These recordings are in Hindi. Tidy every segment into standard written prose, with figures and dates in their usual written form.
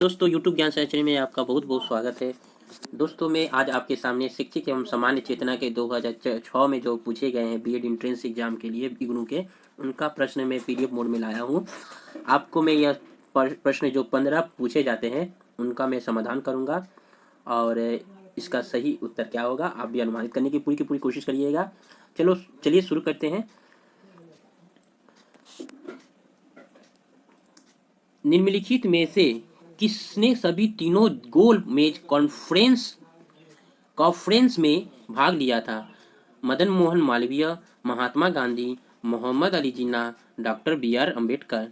दोस्तों यूट्यूब ज्ञान सहचरी में आपका बहुत बहुत स्वागत है। दोस्तों मैं आज आपके सामने शैक्षिक एवं सामान्य चेतना के 2006 में जो पूछे गए हैं बीएड एंट्रेंस एग्जाम के लिए इग्नू के, उनका प्रश्न मैं पीडीएफ मोड में लाया हूँ। आपको मैं यह प्रश्न जो 15 पूछे जाते हैं उनका मैं समाधान करूँगा और इसका सही उत्तर क्या होगा आप भी अनुमानित करने की पूरी कोशिश करिएगा। चलिए शुरू करते हैं। निम्नलिखित में से किसने सभी तीनों गोल मेज कॉन्फ्रेंस में भाग लिया था? Madan Mohan Malviya, Mahatma Gandhi, Mohammad Ali Jinnah, doctor B R Ambedkar.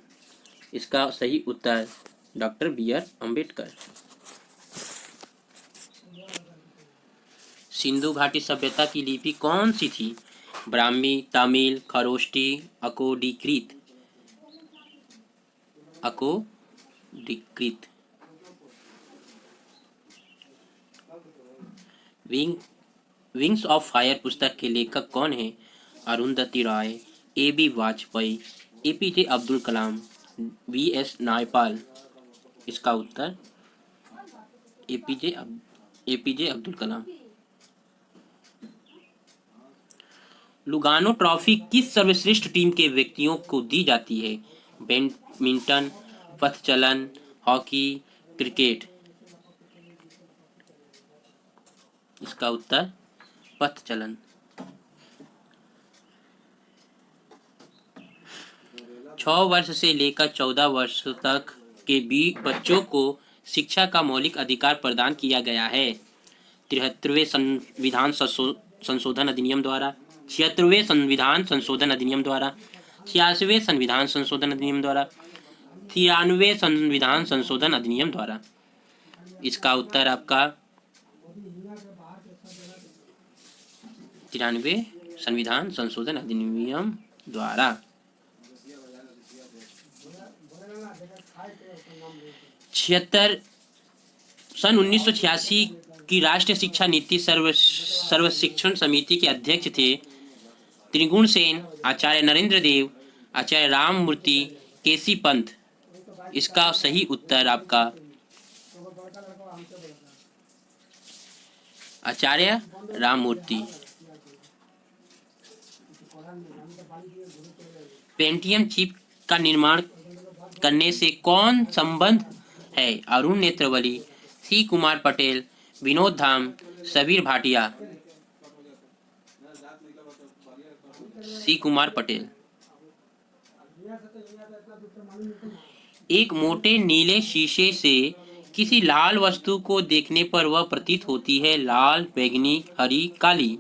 इसका सही उत्तर doctor B R Ambedkar. Sindhu घाटी सभ्यता की लिपि कौन सी थी? ब्राह्मी, तमिल, खरोष्टी, अकोडिकृत। विंग्स ऑफ फायर पुस्तक के लेखक कौन हैं? Arundhati Roy, A B Vajpayee, APJ Abdul Kalam, V S Naipaul. इसका उत्तर APJ Abdul Kalam. Lugano trophy किस सर्वश्रेष्ठ टीम के व्यक्तियों को दी जाती है? बैडमिंटन, पथचलन, हॉकी, क्रिकेट। इसका उत्तर पथचलन। 6 वर्ष से लेकर 14 वर्ष तक के बीच बच्चों को शिक्षा का मौलिक अधिकार प्रदान किया गया है। 73वें संविधान संशोधन अधिनियम द्वारा, 76वें संविधान संशोधन अधिनियम द्वारा, 86वें संविधान संशोधन अधिनियम द्वारा, 93वें संविधान संशोधन अधिनियम द्वारा। इसका उत्तर आपका 93वें संविधान संशोधन अधिनियम द्वारा। 1986 की राष्ट्रीय शिक्षा नीति सर्वशिक्षण समिति के अध्यक्ष थे त्रिगुण सेन, आचार्य नरेंद्र देव, आचार्य राममूर्ति, केसी पंत। इसका सही उत्तर आपका आचार्य राममूर्ति। पेंटियम चिप का निर्माण करने से कौन संबंध है? अरुण नेत्रवली, सी कुमार पटेल, विनोद धाम, सबीर भाटिया। सी कुमार पटेल। एक मोटे नीले शीशे से किसी लाल वस्तु को देखने पर वह प्रतीत होती है लाल, बैंगनी, हरी, काली।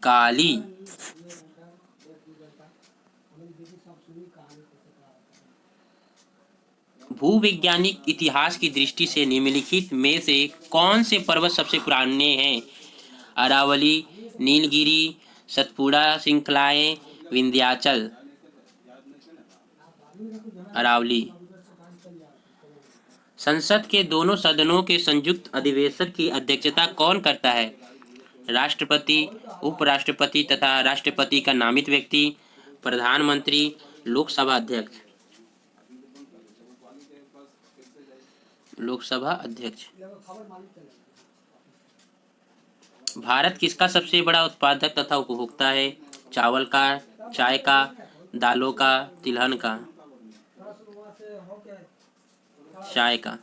काली। भूवैज्ञानिक इतिहास की दृष्टि से निम्नलिखित में से कौन से पर्वत सबसे पुराने हैं? अरावली, नीलगिरी, सतपुड़ा श्रृंखलाएं, विंध्याचल। अरावली। संसद के दोनों सदनों के संयुक्त अधिवेशन की अध्यक्षता कौन करता है? राष्ट्रपति, उपराष्ट्रपति तथा राष्ट्रपति का नामित व्यक्ति, प्रधानमंत्री, लोकसभा अध्यक्ष। लोकसभा अध्यक्ष। भारत किसका सबसे बड़ा उत्पादक तथा उपभोक्ता है? चावल का, चाय का, दालों का, तिलहन का। चाय का।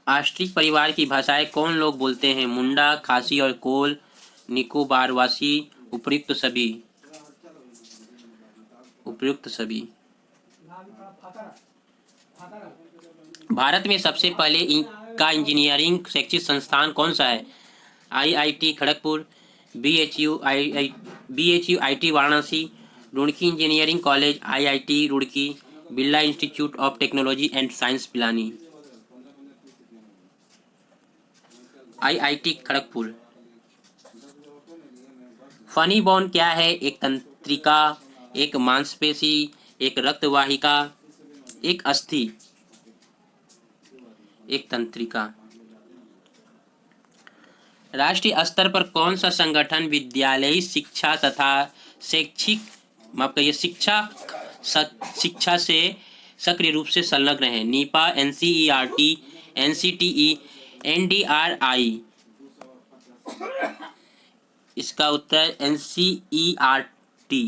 ऑस्ट्रिच परिवार की भाषाएं कौन लोग बोलते हैं? मुंडा, खासी और कोल, निकोबारवासी, उपयुक्त सभी। उपयुक्त सभी। भारत में सबसे पहले का इंजीनियरिंग शैक्षिक संस्थान कौन सा है? IIT Kharagpur, BHU IT Varanasi, Roorkee engineering college, IIT Roorkee, Birla institute of technology and science Pilani. IIT Kharagpur. Funny bone क्या है? एक तंत्रिका, एक मांसपेशी, एक रक्तवाहिका, एक अस्थि। एक तंत्रिका। राष्ट्रीय स्तर पर कौन सा संगठन विद्यालयी शिक्षा तथा शिक्षा शिक्षा से सक्रिय रूप से संलग्न है? Nipah, NCERT, NCTE, NDRI. इसका उत्तर एनसीईआरटी।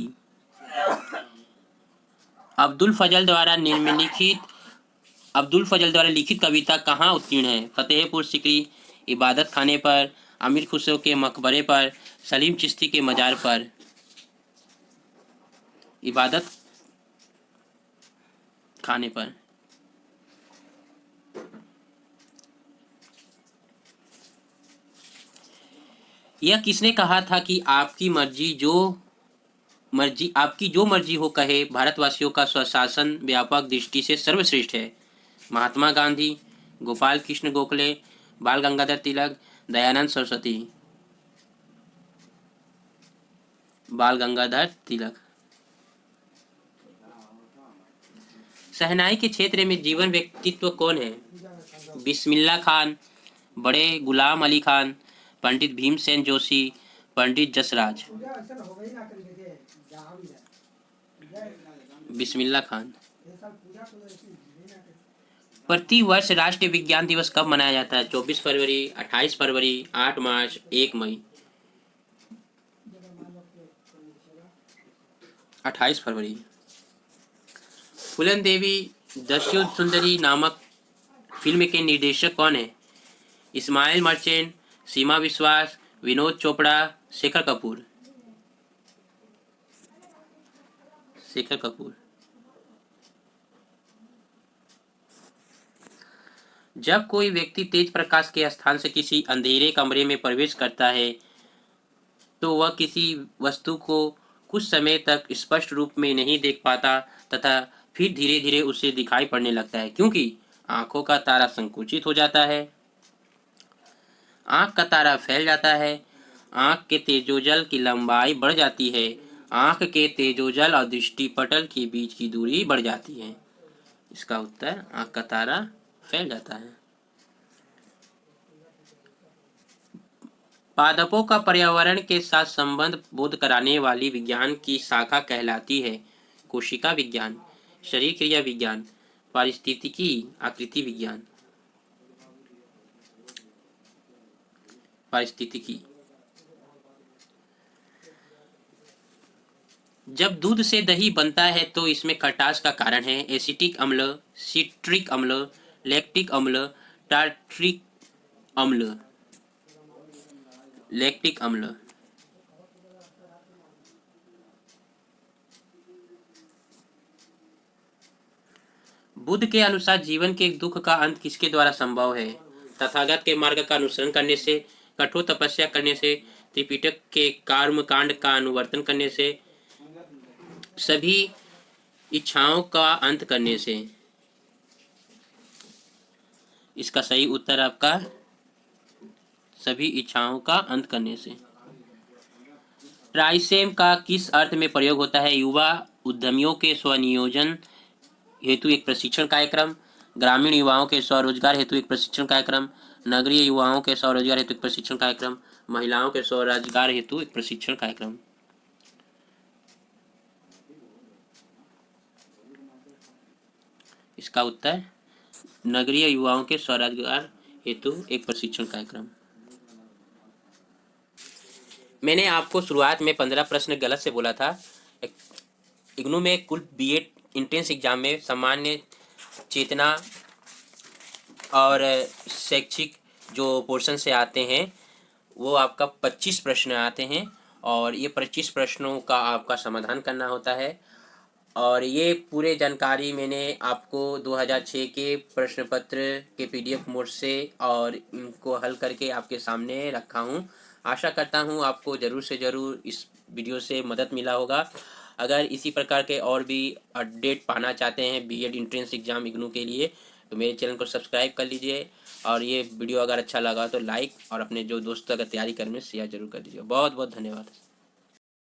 अब्दुल फजल द्वारा लिखित कविता कहाँ उत्कीर्ण है? फतेहपुर सिकरी, इबादत खाने पर, अमीर खुसरो के मकबरे पर, सलीम चिश्ती के मजार पर। इबादत खाने पर। यह किसने कहा था कि आपकी जो मर्जी हो कहे, भारतवासियों का स्वशासन व्यापक दृष्टि से सर्वश्रेष्ठ है? महात्मा गांधी, गोपाल कृष्ण गोखले, बाल गंगाधर तिलक, दयानंद सरस्वती। बाल गंगाधर तिलक। शहनाई के क्षेत्र में जीवन व्यक्तित्व कौन है? बिस्मिल्लाह खान, बड़े गुलाम अली खान, पंडित भीमसेन जोशी, पंडित जसराज। बिस्मिल्लाह खान। प्रति वर्ष राष्ट्रीय विज्ञान दिवस कब मनाया जाता है? 24 फरवरी, 28 फरवरी, 8 मार्च, 1 मई। 28 फरवरी। फूलन देवी दस्युत सुंदरी नामक फिल्म के निर्देशक कौन है? इस्माइल मर्चेंट, सीमा विश्वास, विनोद चोपड़ा, शेखर कपूर। शेखर कपूर। जब कोई व्यक्ति तेज प्रकाश के स्थान से किसी अंधेरे कमरे में प्रवेश करता है तो वह किसी वस्तु को कुछ समय तक स्पष्ट रूप में नहीं देख पाता तथा फिर धीरे धीरे उसे दिखाई पड़ने लगता है, क्योंकि आंखों का तारा संकुचित हो जाता है, आंख का तारा फैल जाता है, आंख के तेजोजल की लंबाई बढ़ जाती है, आंख के तेजोजल और दृष्टिपटल के बीच की दूरी बढ़ जाती है। इसका उत्तर आंख का तारा फैल जाता है। पादपों का पर्यावरण के साथ संबंध बोध कराने वाली विज्ञान की शाखा कहलाती है? कोशिका विज्ञान, शरीर क्रिया विज्ञान, पारिस्थितिकी, आकृति विज्ञान। पारिस्थितिकी। जब दूध से दही बनता है तो इसमें खटास का कारण है? एसिटिक अम्ल, सिट्रिक अम्ल, लैक्टिक अम्ल, टार्ट्रिक अम्ल। लैक्टिक अम्ल। बुद्ध के अनुसार जीवन के दुख का अंत किसके द्वारा संभव है? तथागत के मार्ग का अनुसरण करने से, कठोर तपस्या करने से, त्रिपिटक के कर्म कांड का अनुवर्तन करने से, सभी इच्छाओं का अंत करने से। इसका सही उत्तर आपका सभी इच्छाओं का अंत करने से। ट्राइसेम का किस अर्थ में प्रयोग होता है? युवा उद्यमियों के स्वनियोजन हेतु एक प्रशिक्षण कार्यक्रम, ग्रामीण युवाओं के स्वरोजगार हेतु एक प्रशिक्षण कार्यक्रम, नगरीय युवाओं के स्वरोजगार हेतु एक प्रशिक्षण कार्यक्रम, महिलाओं के स्वरोजगार हेतु एक प्रशिक्षण कार्यक्रम। इसका उत्तर नगरीय युवाओं के स्वरोजगार हेतु एक प्रशिक्षण कार्यक्रम। मैंने आपको शुरुआत में 15 प्रश्न गलत से बोला था। इग्नू में कुल बीएड एंट्रेंस एग्जाम में सामान्य चेतना और शैक्षिक जो पोर्शन से आते हैं वो आपका 25 प्रश्न आते हैं और ये 25 प्रश्नों का आपका समाधान करना होता है। और ये पूरे जानकारी मैंने आपको 2006 के प्रश्न पत्र के पीडीएफ मोड से और इनको हल करके आपके सामने रखा हूँ। आशा करता हूँ आपको ज़रूर से ज़रूर इस वीडियो से मदद मिला होगा। अगर इसी प्रकार के और भी अपडेट पाना चाहते हैं बीएड एंट्रेंस एग्ज़ाम इग्नू के लिए तो मेरे चैनल को सब्सक्राइब कर लीजिए और ये वीडियो अगर अच्छा लगा तो लाइक और अपने जो दोस्तों अगर तैयारी करने में शेयर जरूर कर दीजिए। बहुत बहुत धन्यवाद।